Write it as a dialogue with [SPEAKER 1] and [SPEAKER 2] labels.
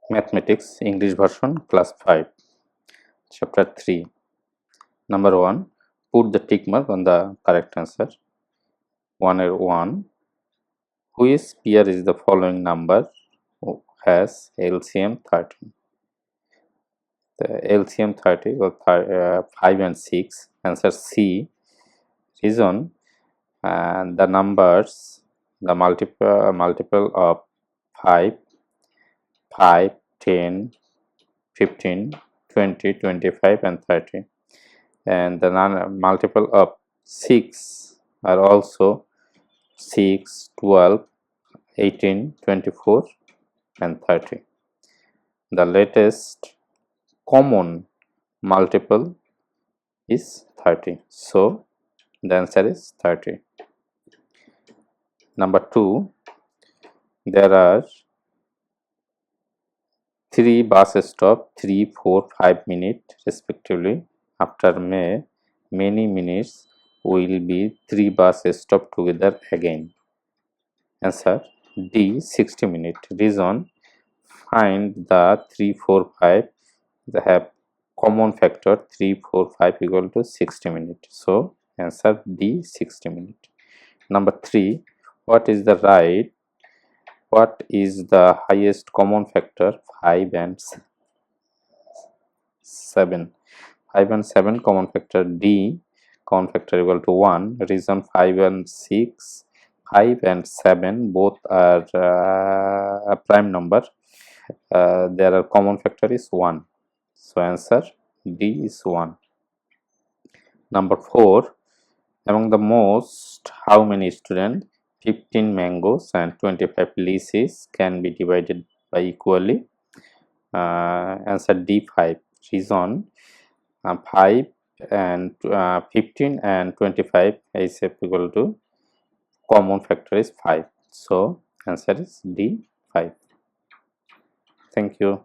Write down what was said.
[SPEAKER 1] Mathematics English version class 5 chapter 3 number 1. Put the tick mark on the correct answer. 1 which pair is the following number has LCM 30? The LCM 30 or 5 and 6. Answer C. Reason and the numbers, the multiple of 5, 10, 15, 20, 25 and 30, and the multiple of 6 are also 6, 12, 18, 24 and 30. The latest common multiple is 30, so the answer is 30. Number 2, there are 3 bus stops, 3, 4, 5 minutes respectively. After many minutes will be 3 bus stops together again. Answer D. 60 minutes. Reason, find the 3, 4, 5. They have common factor 3, 4, 5 equal to 60 minutes. So answer D. 60 minutes. Number 3, what is the highest common factor? 5 and 7. 5 and 7 common factor D. Common factor equal to 1. Reason, 5 and 6, 5 and 7 both are a prime number. Their common factor is 1. So answer D is 1. Number 4, among the most, how many students? 15 mangoes and 25 lychees can be divided by equally. Answer D, 5. Reason, 5 and 15 and 25 is equal to common factor is 5. So answer is D, 5. Thank you.